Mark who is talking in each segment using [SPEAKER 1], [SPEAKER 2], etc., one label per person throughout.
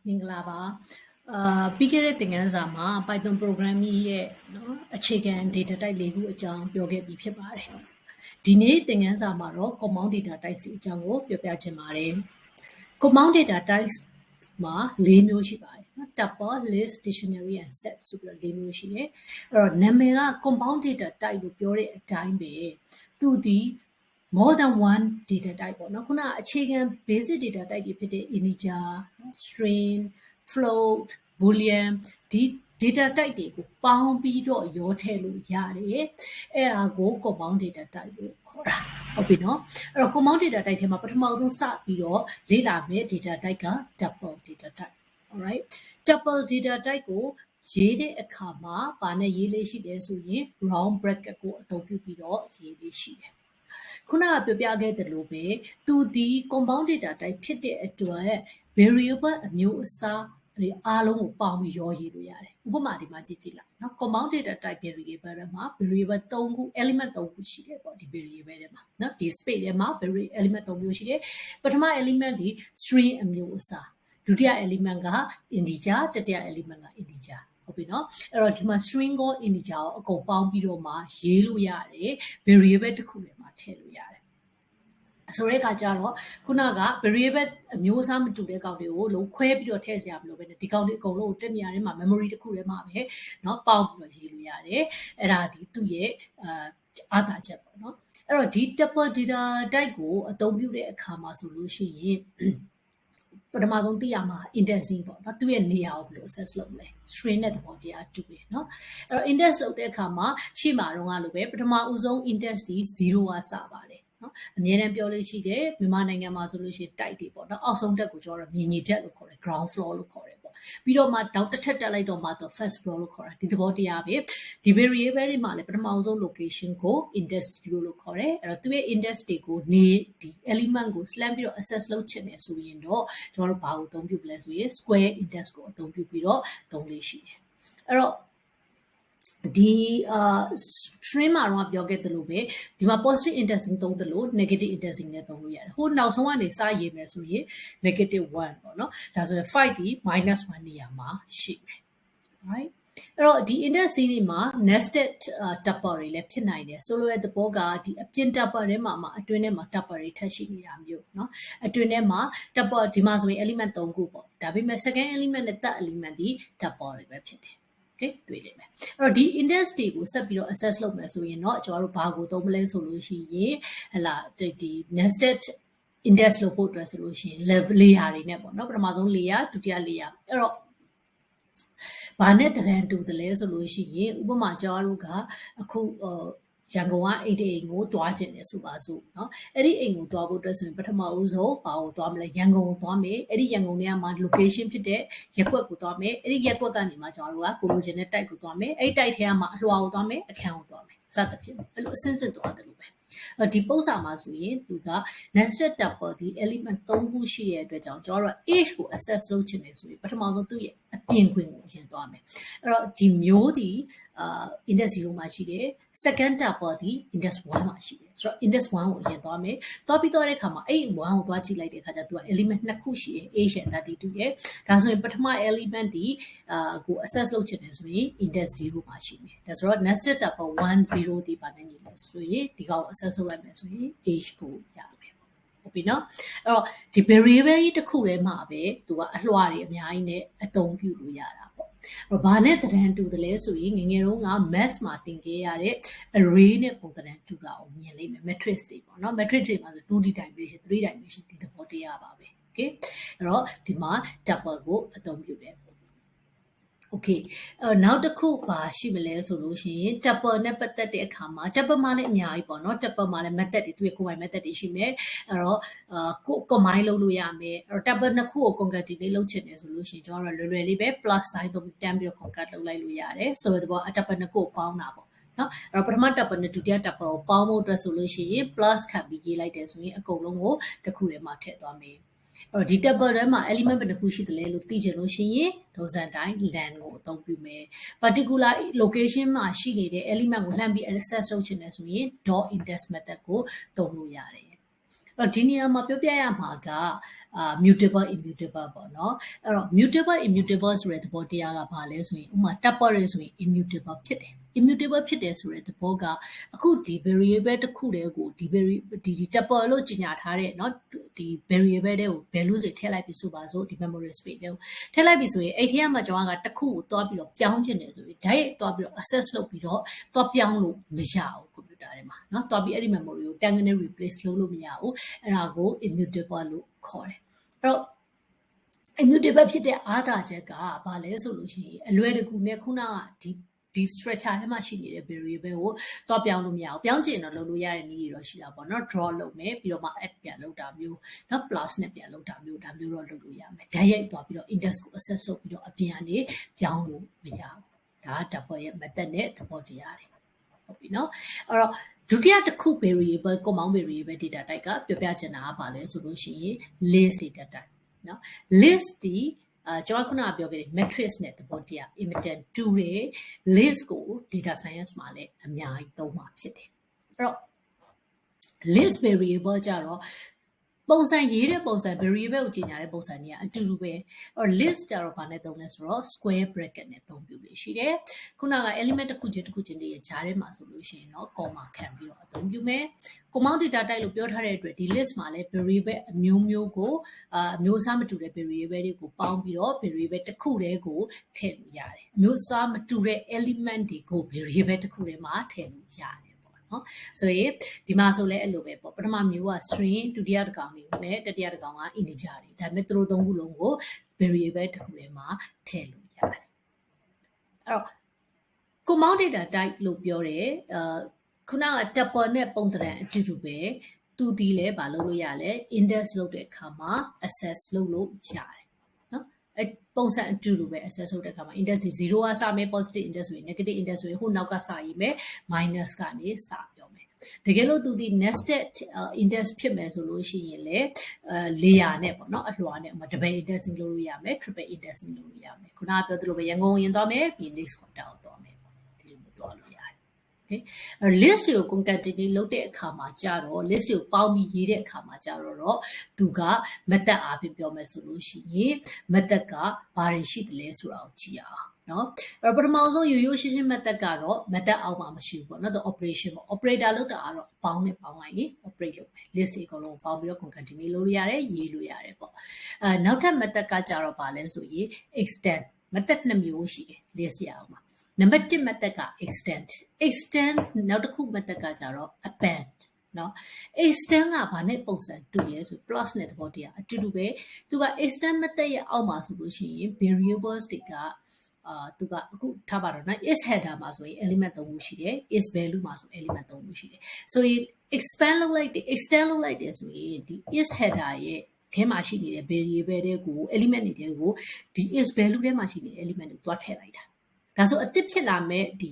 [SPEAKER 1] မင်္ဂလာပါပြီးခဲ့တဲ့သင်ခန်းစာမှာ Python programming ရဲ့အခြေခံ data type ၄ခုအကြောင်းပြောခဲ့ပြီးဖြစ်ပါတယ်ဒီနေ့သင်ခန်းစာမှာတော့ compound data types တွေအကြောင်းကိုပြောပြချင်ပါတယ် compound data types မှာ၄မျိုးရှိပါတယ်Tuple, list, dictionary and set ဆိုပြီး၄မျိုးရှိတယ်အဲ့တော့နာမည်က compound data type လို့ပြောတဲ့အတိုင်းပဲသူဒီ more than one data type ပေါ့နော်ခုနအခြေခံ basic data type တွေဖြစ်တဲ့ integer string float boolean ဒီ data type တွေကိုပေါင်းပြီးတော့ရောထည့်လို့ရတယ်အဲ့ဒါကို compound data type လို့ခေါ်တာဟုတ်ပြီနော်အဲ့တော့ compound data type ထဲမှာပထမဆုံးစပြီးတော့လေ့လာမယ့် data type က tuple data type alright tuple data type ကိုရေးတဲ့အခါမှာဘာနဲ့ရေးလေးရှိတယ်ဆိုရင် round bracket ကိုအသုံးပြုပြီးတော့ရေးလေးရှိတယ်ခုနကပြောပြခဲ့တယ်လို့ပဲသူဒီ compound data type ဖြစ်တဲ့အတွက် variable အမျိုးအစားတွေအားလုံးကိုပေါင်းပြီးရောရေးလို့ရတယ်ဥပမာဒီမှာကြည့်လိုက်နော် compound data type variable ထဲမှာ variable 3ခု element 3ခုရှိတယ်ပေါ့ဒီ variable ထဲမှာနော်ဒီ space ထဲမှာ element 3မျိုးရှိတယ်ပထမ element ဒီ string အမျိုးအစားဒုတိယ element က integer တတိယ element က integerဟုတ်ပြီနော်အဲ့တော့ဒီမှာ string ကို integer ကိုအကုန်ပေါင်းပြီးတော့မှရေးလို့ရတယ် variable တစ်ခုထဲမှာထည့်လို့ရတယ်ဆိုတဲ့အခါကျတော့ခုနက variable အမျိုးအစားမတူတဲ့ကောင်တွေကိုလုံးခွဲပြီးတော့ထည့်စရာမလိုဘဲနဲ့ဒီကောင်တွေအကုန်လုံးကိုတက်နေရာထဲမှာ memory တစ်ခုထဲမှာပဲเนาะပေါင်းပြီးတော့ရေးလို့ရတယ်အဲ့ဒါဒီသူ့ရဲ့အားသာချက်ပေါ့เนาะအဲ့တော့ဒီ tuple data type ကိုအသုံးပြုတဲ့အခါမှာဆိုလို့ရှိရင်ပထမဆုံးသိရမှာ indexing ပေါ့နော်သူ့ရဲ့နေရာကိုဘယ်လို access လုပ်မလဲ string နဲ့သဘောတရားတူတယ်เนาะအဲ့တော့ index လုပ်တဲ့အခါမှာရှေ့မှာတော့ကလိုပဲပထမဦးဆုံး index ဒီ0ကစပါတယ်နော်အမြဲတမ်းပြောလို့ရှိတယ်မြန်မာနိုင်ငံမှာဆိုလို့ရှိရင် type တွေပေါ့နော်အောက်ဆုံးတက်ကိုကျွန်တော်တို့မြင်ညီတက်လို့ခေါ်တယ် ground floor လို့ခေါ်တယ်ပေါ့ပြီးတော့မှတောက်တစ်ချက်တက်လိုက်တော့မှတော့ first floor လို့ခေါ်တာဒီသဘောတရားပဲဒီ variable တွေမှာလည်းပထမဆုံး location ကို index လို့ခေါ်တယ်အဲ့တော့သူရဲ့ index တွေကိုနေဒီ element ကို slam ပြီးတော့ access လုပ်ချင်တယ်ဆိုရင်တော့ကျွန်တော်တို့ဘာကိုအသုံးပြုလဲဆိုရင် square index ကိုအသုံးပြုပြီးတော့သုံးလေးရှိတယ်အဲ့တော့ဒီ string မှာတော့ပြောခဲ့သလိုပဲဒီမှာ positive indexing သုံးသလို negative indexing နဲ့သုံးလို့ရတယ်ဟိုနောက်ဆုံးကနေစရေးမယ်ဆိုရင် -1 ပေါ့နော်ဒါဆိုရင်5ဒီ -1 နေရာမှာရှိမယ် right အဲ့တော့ဒီ indexing တွေမှာ nested tuple တွေလည်းဖြစ်နိုင်တယ်ဆိုလိုတဲ့သဘောကဒီအပြင် tuple ထဲမှာအတွင်းထဲမှာ tuple တွေထပ်ရှိနေတာမျိုးเนาะအတွင်းထဲမှာ tuple ဒီမှာဆိုရင် element 3ခုပေါ့ဒါပေမဲ့ second element နဲ့ third element ဒီ tuple တွေပဲဖြစ်တယ်okay တွေ့လိမ့်မယ်အဲ့တော့ဒီ index တွေကိုဆက်ပြီးတော့ access လုပ်မယ်ဆိုရင်တော့ကျွန်တော်တို့ဘာကိုသုံးမလဲဆိုလို့ရှိရင်ဟလာဒီ nested index လို့ပို့အတွက်ဆိုလို့ရှိရင် layer တွေနဲ့ပေါ့နော်ပထမဆုံး layer ဒုတိယ layer အဲ့တော့ဘာနဲ့တရန်တူတယ်လဲဆိုလို့ရှိရင်ဥပမာကျွန်တော်တို့ကအခုရန်ကုန်ကအိမ်ကိုသွားခြင်းတယ်ဆိုပါစို့เนาะအဲ့ဒီအိမ်ကိုသွားဖို့အတွက်ဆိုရင်ပထမဦးဆုံးဘာကိုသွားမလဲရန်ကုန်ကိုသွားမယ်အဲ့ဒီရန်ကုန်ထဲမှာ location ဖြစ်တဲ့ရက်ကွက်ကိုသွားမယ်အဲ့ဒီရက်ကွက်ကနေမှကျွန်တော်တို့ကကိုလိုချင်တဲ့ type ကိုသွားမယ်အဲ့ဒီ type ထဲမှာအလွှာကိုသွားမယ်အခန်းကိုသွားမယ်စသဖြင့်အဲ့လိုအစင်းစင်သွားတယ်လို့ပဲဒီပုံစံမှာဆိုရင်သူက nested tuple ဒီ element 3ခုရှိတဲ့အတွက်ကြောင့်ကျွန်တော်တို့က age ကို access လုပ်ချင်တယ်ဆိုရင်ပထမဆုံးသူ့ရဲ့အပြင်ခွင်ကိုအရင်သွားမယ်အဲ့တော့ဒီမျိုးဒီindex 0မှာရှိတယ် second tuple ဒီ index 1မှာရှိတယ်ဆိုတော့ index 1ကိုအရင်သွားမယ်သွားပြီးတော့တဲ့အခါမှာအဲ့1ကိုသွားကြည့်လိုက်တဲ့အခါကျသူက element 2ခုရှိတယ် age နဲ့32ရဲ့ဒါဆိုရင်ပထမ element ဒီကို access လုပ်ချင်တယ်ဆိုရင် index 0မှာရှိမယ်ဒါဆိုတော့ nested tuple 1 0ဒီပါနေနေလဲဆိုရင်ဒီကောင် access လုပ်လိုက်မယ်ဆိုရင် age ကိုရမယ်ဟုတ်ပြီနော်အဲ့တော့ဒီ variable ကြီးတစ်ခုထဲမှာပဲသူကအလွှာတွေအများကြီးနဲ့အသုံးပြုလို့ရတာပေါ့အဲ့ဘာနဲ့တရန်တူတယ်လဲဆိုရင်ငငယ်တုန်းက math မှာသင်ခဲ့ရတဲ့ array နဲ့ပုံတရန်တူတာကိုမြင်လိမ့်မယ် matrix တွေပေါ့နော် matrix တွေမှာဆို 2D dimension 3 dimension ဒီသဘောတရားပါပဲ okay အဲ့တော့ဒီမှာ tuple ကိုအသုံးပြုတယ်okay နောက်တစ်ခုပါရှိမလဲဆိုလို့ရှိရင် tuple နဲ့ပတ်သက်တဲ့အခါမှာ tuple မှာလည်းအများကြီးပေါ့နော် tuple မှာလည်း method တွေသူရဲ့ကိုယ်ပိုင် method တွေရှိမယ်အဲ့တော့combine လုပ်လို့ရမယ်အဲ့တော့ tuple နှစ်ခုကို concatenate လုပ်ချင်တယ်ဆိုလို့ရှိရင်ကျွန်တော်တို့လွယ်လွယ်လေးပဲ plus sign သုံးပြီးတန်းပြီးတော့ concat လုပ်လိုက်လို့ရတယ်ဆိုတော့ဒီပေါ် tuple နှစ်ခုကိုပေါင်းတာပေါ့နော်အဲ့တော့ပထမ tuple နဲ့ဒုတိယ tuple ကိုပေါင်းဖို့အတွက်ဆိုလို့ရှိရင် plus ခံပြီးရေးလိုက်တယ်ဆိုရင်အကုန်လုံးကိုတစ်ခုထဲမှာထည့်သွားမယ်အဲ့တော့ဒီ tuple ထဲမှာ element ဘယ်နှခုရှိသလဲလို့သိချင်လို့ရှိရင်ဒုစံတိုင်း len ကိုအသုံးပြုမယ် particular location မှာရှိနေတဲ့ element ကိုလှမ်းပြီး access လုပ်ချင်တယ်ဆိုရင် .index method ကိုသုံးလို့ရတယ်ဒီနေရာမှာပြောပြရမှာက mutable immutable ပေါ့နော်အဲ့တော့ mutable immutable ဆိုတဲ့သဘောတရားကဘာလဲဆိုရင်ဥပမာ tuple တွေဆိုရင် immutable ဖြစ်တယ် immutable ဖြစ်တယ်ဆိုတဲ့သဘောကအခုဒီ variable တစ်ခုတည်းကိုဒီ tuple လို့ကြီးညာထားတဲ့เนาะဒီ variable တွေကို value တွေထည့်လိုက်ပြီဆိုပါစို့ဒီ memory space တွေကိုထည့်လိုက်ပြီဆိုရင်အဲ့ထဲမှာကျွန်တော်ကတစ်ခုကိုတွားပြီးတော့ပြောင်းချင်တယ်ဆိုရင် direct တွားပြီးတော့ access လုပ်ပြီးတော့တွားပြောင်းလို့မရဘူး computer ထဲမှာเนาะတွားပြီးအဲ့ဒီ memory ကို tangent replace လုပ်လို့မရဘူးအဲ့ဒါကို immutable လို့ခေါ်တယ်အဲ့တော့ immutable ဖြစ်တဲ့အားသာချက်ကဘာလဲဆိုလို့ရှိရင်အလွယ်တကူနဲ့ခုနကဒီ structure ထဲမှာရှိနေတဲ့ variable ကိုတော့ပြောင်းလို့မရဘူးပြောင်းချင်တော့လုပ်လို့ရတဲ့နည်းတွေတော့ရှိတာပေါ့เนาะ draw လုပ်မယ်ပြီးတော့မှ add ပြန်လုပ်တာမျိုးเนาะ plus နဲ့ပြန်လုပ်တာမျိုးဒါမျိုးတော့လုပ်လို့ရမယ်ဓာတ်ရိုက်သွားပြီးတော့ index ကို access လုပ်ပြီးတော့အပြင်ကနေပြောင်းလို့မရဘူးဒါက tuple ရဲ့ method နဲ့သဘောတရားတွေဟုတ်ပြီเนาะအဲ့တော့ဒုတိယတစ်ခု variable compound variable data type ကပြောပြချင်တာကဘာလဲဆိုလို့ရှိရင် list data type เนาะ list ဒီကျွန်တော်ခုနကပြောခဲ့တဲ့ matrix နဲ့သဘောတရား imitant တူတယ် list ကို data science မှာလည်းအများကြီးသုံးမှာဖြစ်တယ်အဲ့တော့ list variable ကြတော့ပုံစံရေးတဲ့ပုံစံ variable ကိုကြီးညာတဲ့ပုံစံတွေကအတူတူပဲအဲ့တော့ list ကြတော့ဘာနဲ့သုံးလဲဆိုတော့ square bracket နဲ့သုံးပြလို့ရှိတယ်ခုနက element တစ်ခုချင်းတွေရဲ့ဂျားထဲမှာဆိုလို့ရှိရင်တော့ comma ခံပြီးတော့အသုံးပြုမယ် compound data type လို့ပြောထားတဲ့အတွက်ဒီ list မှာလည်း variable အမျိုးမျိုးကိုအမျိုးအစားမတူတဲ့ variable တွေကိုပေါင်းပြီးတော့ variable တစ်ခုတည်းကိုထည့်လို့ရတယ်အမျိုးအစားမတူတဲ့ element တွေကို variable တစ်ခုတည်းမှာထည့်လို့ရတယ်နော်ဆိုရင်ဒီမှာဆိုလဲအဲ့လိုပဲပေါ့ပထမမျိုးက string ဒုတိယတစ်ကောင်နဲ့တတိယတစ်ကောင်က integer တွေဒါပေမဲ့သူတို့သုံးခုလုံးကို variable တစ်ခုထဲမှာထည့်လို့ရတယ်အဲ့တော့ compound data type လို့ပြောတယ်ခုနက tuple နဲ့ပုံသဏ္ဍာန်အတူတူပဲသူဒီလဲမလုပ်လို့ရလဲ index လုပ်တဲ့အခါမှာ access လုပ်လို့ရတယ်နော်အဲ့ပုံစံအတူတူပဲ access လုပ်တဲ့အခါမှာ index ဒီ0ကစမယ် positive index ဆိုရင် negative index ဆိုရင်ဟိုနောက်ကစရေးမယ် minus ကနေစပြောမယ်တကယ်လို့သူဒီ nested index ဖြစ်မယ်ဆိုလို့ရှိရင်လေlayer နဲ့ပေါ့နော်အလွှာနဲ့ဥပမာ double indexing လုပ်လို့ရမယ် triple indexing လုပ်လို့ရမယ်ခုနကပြောသလိုပဲရန်ကုန်ဝင်သွားမယ်ပြီး next quarter ကိုသွားမယ်ဒီလိုမျိုးသွားလို့ရတယ် okay list တွေကို concatenating လုပ်တဲ့အခါမှာကြတော့ list တွေကိုပေါင်းပြီးရေးတဲ့အခါမှာကြတော့သူက method အားဖြင့်ပြောမယ်ဆိုလို့ရှိရင် method ကဘာတွေရှိတယ်လဲဆိုတာကိုကြည့်အောင်နော်အဲ့တော့ပထမဆုံးရိုးရိုးရှင်းရှင်း method ကတော့ method အောက်မှာမရှိဘူးပေါ့နော်သူ operation ပေါ့ operator လုပ်တာကတော့ပေါင်းနဲ့ပေါင်းလိုက်ရင် operate လုပ်မယ် list တွေအကုန်လုံးပေါင်းပြီးတော့ concatenate လုပ်လို့ရတယ်ရေးလို့ရတယ်ပေါ့နောက်ထပ် method ကကြတော့ဗာလဲဆိုရင် extend method 2မျိုးရှိတယ် list ရအောင်ပါနံပါတ်1 method က extend နောက်တစ်ခု method ကကြတော့ append နော် extend ကဘာနဲ့ပုံစံတူလဲဆို plus နဲ့သဘောတရားအတူတူပဲသူက extend method ရဲ့အောက်မှာဆိုလို့ရှိရင် variables တွေကသူကအခုထားပါတော့နော် is header မှာဆိုရင် element 3ခုရှိတယ် is value မှာဆို element 3ခုရှိတယ်ဆိုရင် expand လုပ်လိုက်တယ် extend လုပ်လိုက်တယ်ဆိုရင်ဒီ is header ရဲ့ထဲမှာရှိနေတဲ့ variable တွေကို element တွေကိုဒီ is value ထဲမှာရှိနေတဲ့ element ကိုတွားထည့်လိုက်တာဒါဆိုအသစ်ဖြစ်လာမဲ့ဒီ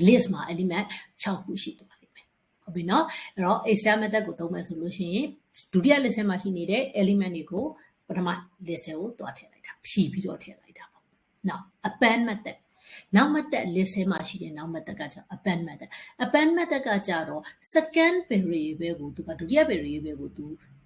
[SPEAKER 1] list မှာ element 6ခုရှိသွားလိမ့်မယ်ဟုတ်ပြီနော်အဲ့တော့ extend method ကိုသုံးမယ်ဆိုလို့ရှိရင်ဒုတိယ list ထဲမှာရှိနေတဲ့ element တွေကိုပထမ list ထဲကိုတွားထည့်လိုက်တာဖြည့်ပြီးတော့ထည့်လိုက်တာပေါ့နောက် append method နောက် method list ထဲမှာရှိတဲ့နောက် method ကကြောင့် append method ကကြတော့ second variable ကိုသူကဒုတိယ variable ကိုသူ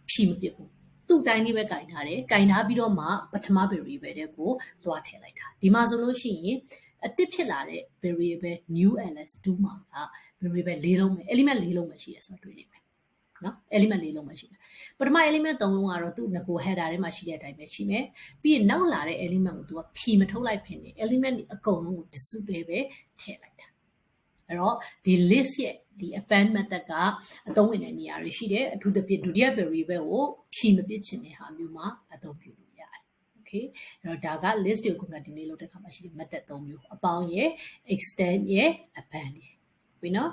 [SPEAKER 1] ဖြည့်မပြစ်ဘူးသူ့တိုင်းလေးပဲကင်ထားတယ်ကင်ထားပြီးတော့မှပထမ variable တွေကိုသွားထည့်လိုက်တာဒီမှာဆိုလို့ရှိရင်အသစ်ဖြစ်လာတဲ့ variable new ls2 မှာက variable ၄လုံးပဲ element ၄လုံးပဲရှိရဆိုတော့တွေ့နေမယ်နော် element ၄လုံးပဲရှိတယ်ပထမ element 3လုံးကတော့သူ့ငကို header ထဲမှာရှိတဲ့အတိုင်းပဲရှိမယ်ပြီးရင်နောက်လာတဲ့ element ကိုသူကဖြီမထုတ်လိုက်ဖြစ်နေ element အကုန်လုံးကို display ပဲထည့်လိုက်တာအဲ့တော့ဒီ list ရဲ့ဒီ append method ကအသုံးဝင်တဲ့နေရာတွေရှိတယ်အထူးသဖြင့်ဒုတိယ variable ကိုဖြီမပစ်ချင်တဲ့ဟာမျိုးမှာအသုံးပြုလို့ရတယ် okay အဲ့တော့ဒါက list တွေကို concatenate လုပ်တဲ့အခါမှာရှိတဲ့ method 3မျိုးအပေါင်းရဲ့ extend ရဲ့ append ရဲ့ပြီနော်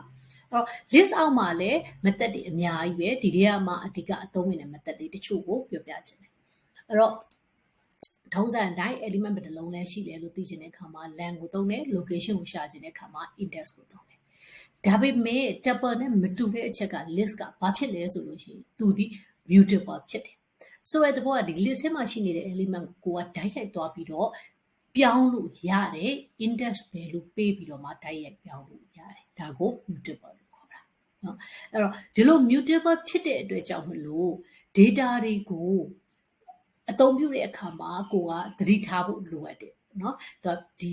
[SPEAKER 1] အဲ့တော့ list အောက်မှာလည်း method တွေအများကြီးပဲဒီတွေကမှအဓိကအသုံးဝင်တဲ့ method တွေတချို့ကိုပြောပြချင်တယ်အဲ့တော့ထုံးစံအတိုင်း element ဘယ်နှလုံးလဲရှိလဲလို့သိချင်တဲ့အခါမှာ len ကိုသုံးတယ် location ကိုရှာချင်တဲ့အခါမှာ index ကိုသုံးတယ်ဒါပေမဲ့ tuple နဲ့မတူတဲ့အချက်က list ကဘာဖြစ်လဲဆိုလို့ရှိရင်သူဒီ mutable ဖြစ်တယ်ဆိုတဲ့သဘောကဒီ list ထဲမှာရှိနေတဲ့ element ကိုကဓာတ်ရိုက်သွားပြီးတော့ပြောင်းလို့ရတယ် index value ပေးပြီးတော့မှဓာတ်ရိုက်ပြောင်းလို့ရတယ်ဒါကို mutable လို့ခေါ်တာเนาะအဲ့တော့ဒီလို mutable ဖြစ်တဲ့အတွက်ကြောင့်မလို့ data တွေကိုအသုံးပြုတဲ့အခါမှာကိုကသတိထားဖို့လိုအပ်တယ်เนาะဒီ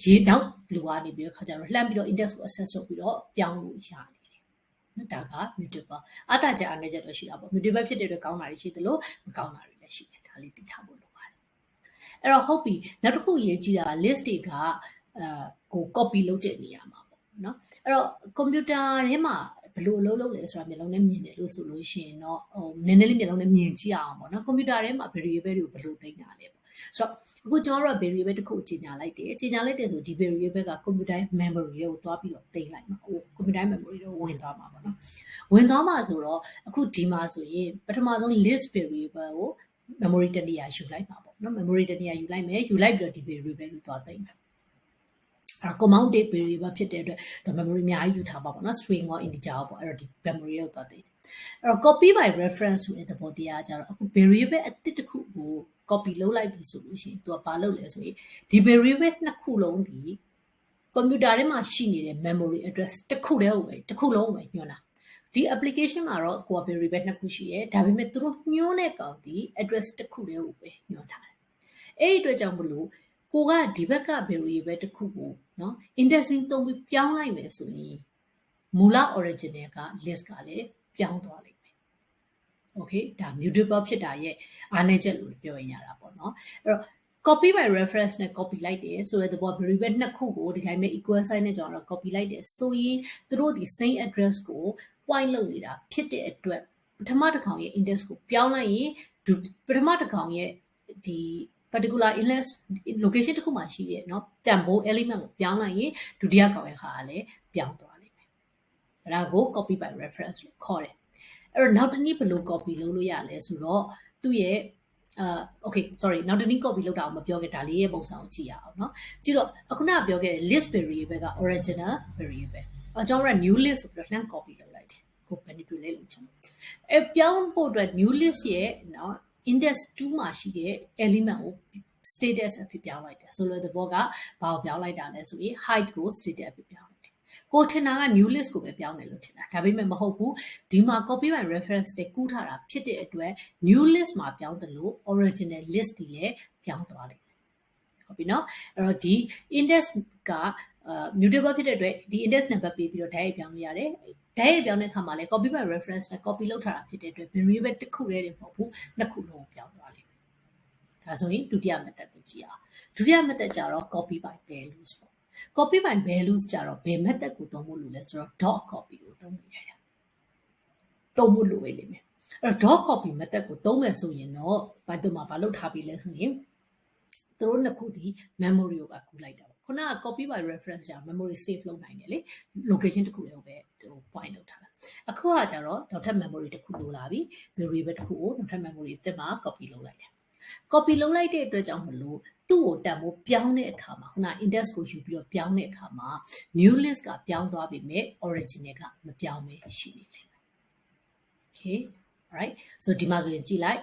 [SPEAKER 1] ရေနောက်လူကနေပြီးတော့ခါကြတော့လှမ်းပြီးတော့ index ကို access လုပ်ပြီးတော့ပြောင်းလို့ရတယ်နော်ဒါက mutable အားသာချက်အားနည်းချက်တော့ရှိတာပေါ့ mutable ဖြစ်တဲ့အတွက်ကောင်းတာတွေရှိသလိုမကောင်းတာတွေလည်းရှိတယ်ဒါလေးသိထားဖို့လိုပါတယ်အဲ့တော့ဟုတ်ပြီနောက်တစ်ခုအရေးကြီးတာ list တွေကကို copy လုပ်တဲ့နေရာမှာပေါ့နော်အဲ့တော့ computer ထဲမှာဘယ်လိုအလုပ်လုပ်လဲဆိုတာမျိုးလုံးနဲ့မြင်တယ်လို့ဆိုလို့ရှိရင်တော့နည်းနည်းလေးမျိုးလုံးနဲ့မြင်ကြည့်အောင်ပေါ့နော် computer ထဲမှာ variable တွေကိုဘယ်လိုသိမ်းတာလဲပေါ့ဆိုတော့အခုကျွန်တော်တို့က variable တစ်ခုကြီးညာလိုက်တယ်ကြီးညာလိုက်တယ်ဆိုဒီ variable က computer memory တွေကိုသွားပြီးတော့သိမ်းလိုက်မှာဟို computer memory တွေကိုဝင်သွားမှာပေါ့နော်ဝင်သွားမှာဆိုတော့အခုဒီမှာဆိုရင်ပထမဆုံး list variable ကို memory တနေရာယူလိုက်မှာပေါ့နော် memory တနေရာယူလိုက်မယ်ယူလိုက်ပြီးတော့ဒီ variable ကိုသွားသိမ်းမယ်command variable ဖြစ်တဲ့အတွက်ဒါ memory အများကြီးယူထားပါပေါ့နော် string ရော integer ရောပေါ့အဲ့တော့ဒီ memory ကိုသွားသိမ်းအဲ့တော့ copy by reference ဆိုတဲ့သဘောတရားကြတော့အခု variable အသစ်တစ်ခုကို copy လုပ်လိုက်ပြီဆိုလို့ရှိရင်သူကဘာလုပ်လဲဆိုရင်ဒီ variable နှစ်ခုလုံးဒီ computer ထဲမှာရှိနေတဲ့ memory address တစ်ခုတည်းကိုပဲတစ်ခုလုံးကိုပဲညွှန်းတာဒီ application မှာတော့ကိုက variable နှစ်ခုရှိတယ်ဒါပေမဲ့သူတို့ညွှန်းတဲ့ကောင်ဒီ address တစ်ခုတည်းကိုပဲညွှန်းထားတယ်အဲ့ဒီအတွက်ကြောင့်မလို့ကိုကဒီဘက်က variable တစ်ခုကိုเนาะ indexing သုံးပြီးပြောင်းလိုက်မယ်ဆိုရင်မူလ original က list ကလည်းပြောင်းသွားလိမ့်မယ် okay ဒါ mutable ဖြစ်တာရဲ့အားနည်းချက်လို့ပြောရင်ရတာပေါ့เนาะအဲ့တော့ copy by reference နဲ့ copy လိုက်တယ်ဆိုတဲ့သဘော variable နှစ်ခုကိုဒီတိုင်းပဲ equal sign နဲ့ကျွန်တော်တို့ copy လိုက်တယ်ဆိုရင်သူတို့ဒီ same address ကို point လုပ်နေတာဖြစ်တဲ့အတွက်ပထမတစ်ကောင်ရဲ့ index ကိုပြောင်းလိုက်ရင်ပထမတစ်ကောင်ရဲ့ဒီ particular index location တစ်ခုမှာရှိတဲ့เนาะတန်ဖိုး element ကိုပြောင်းလိုက်ရင်ဒုတိယကောင်ရဲ့ဟာကလည်းပြောင်းသွားလိမ့်မယ်အဲ့ဒါကို copy by reference လို့ခေါ်တယ်အဲ့တော့နောက်တစ်နည်းဘယ်လို copy လုပ်လို့ရလဲဆိုတော့သူ့ရဲ့okay sorry နောက်တစ်နည်း copy လုပ်တာကိုမပြောခဲ့ဒါလေးရဲ့ပုံစံကိုကြည့်ရအောင်เนาะကြည့်တော့အခုနကပြောခဲ့တဲ့ list variable က original variable ကျွန်တော်က new list ဆိုပြီးတော့လှမ်း copy လုပ်လိုက်တယ်ကို manipulate လုပ်ချင်တယ်ပြောင်းဖို့အတွက် new list ရဲ့เนาะindex 2မှာရှိတဲ့ element ကို status အဖြစ်ပြောင်းလိုက်တယ်ဆိုလိုတဲ့ဘောကဘာကိုပြောင်းလိုက်တာလဲဆိုရင် height ကို status အဖြစ်ပြောင်းလိုက်တယ်ကိုထင်တာက new list ကိုပဲပြောင်းတယ်လို့ထင်တာဒါပေမဲ့မဟုတ်ဘူးဒီမှာ copy by reference နဲ့ကူးထားတာဖြစ်တဲ့အတွက် new list မှာပြောင်းတယ်လို့ original list တွေလည်းပြောင်းသွားလိမ့်မယ်ဟုတ်ပြီနော်အဲ့တော့ဒီ index ကmutable ဖြစ်တဲ့အတွက်ဒီ index number ပေးပြီးတော့ direct ပြောင်းလို့ရတယ်။ direct ပြောင်းတဲ့အခါမှာလည်း copy by reference နဲ့ copy လုပ်ထားတာဖြစ်တဲ့အတွက် variable တစ်ခုတည်းမဟုတ်ဘူးနှစ်ခုလုံးပြောင်းသွားလိမ့်မယ်။ဒါဆိုရင်ဒုတိယ method ကိုကြည့်အောင်။ဒုတိယ method ကျတော့ copy by values ပေါ့။ copy by values ကျတော့ဘယ် method ကိုသုံးဖို့လိုလဲဆိုတော့ dot copy ကိုသုံးလို့ရတယ်။သုံးဖို့လိုလိမ့်မယ်။အဲ့တော့ dot copy method ကိုသုံးမယ်ဆိုရင်တော့Python မှာဘာလုပ်ထားပြီလဲဆိုရင်သူတို့နှစ်ခုဒီ memory ကိုပါကူးလိုက်တာခုနက copy by reference ကြောင့် memory save လုပ်နိုင်တယ်လေ location တစ်ခုလည်းပဲ point လုပ်ထားတာအခုကကြတော့နောက်ထပ် memory တစ်ခုလိုလာပြီ variable တစ်ခုကိုနောက်ထပ် memory အသစ်မှာ copy လုပ်လိုက်တယ် copy လုပ်လိုက်တဲ့အတွက်ကြောင့်မလို့သူ့ကိုတန်ဖိုးပြောင်းတဲ့အခါမှာခုန index ကိုယူပြီးတော့ပြောင်းတဲ့အခါမှာ new list ကပြောင်းသွားပြီမဲ့ original ကမပြောင်းပဲရှိနေလိမ့်မယ် okay right so ဒီမှာဆိုရင်ကြည့်လိုက်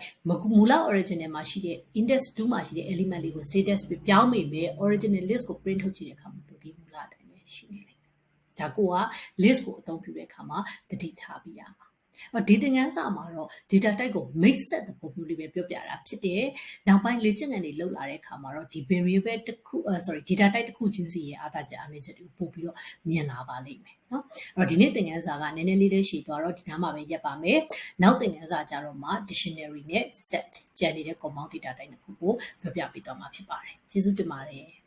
[SPEAKER 1] မူလ original မှာရှိတဲ့ index 2မှာရှိတဲ့ element လေးကို status ပြပြောင်းမိမယ် original list ကို print ထုတ်ကြည့်တဲ့အခါမှာသူဒီမူလအတိုင်းပဲရှိနေလိမ့်မယ်ဒါကိုက list ကိုအသုံးပြုတဲ့အခါမှာသတိထားပြီးရမှာဒီသင်ခန်းစာမှာတော့ data type ကို mix set သဘောမျိုးလေးပဲပြောပြတာဖြစ်တယ်နောက်ပိုင်းလေ့ကျင့်ခန်းတွေလုပ်လာတဲ့အခါမှာတော့ဒီ variable တစ်ခုsorry data type တစ်ခုချင်းစီရဲ့အားသာချက်အားနည်းချက်တွေကိုပို့ပြီးတော့မြင်လာပါလိမ့်မယ်နော်အဲ့တော့ဒီနေ့သင်ခန်းစာကနည်းနည်းလေးလေးရှည်သွားတော့ဒီနားမှာပဲရပ်ပါမယ်နောက်သင်ခန်းစာကြတော့မှ dictionary နဲ့ set ကျန်နေတဲ့ compound data type တစ်ခုကိုပြောပြပေးသွားမှာဖြစ်ပါတယ်ကျေးဇူးတင်ပါတယ်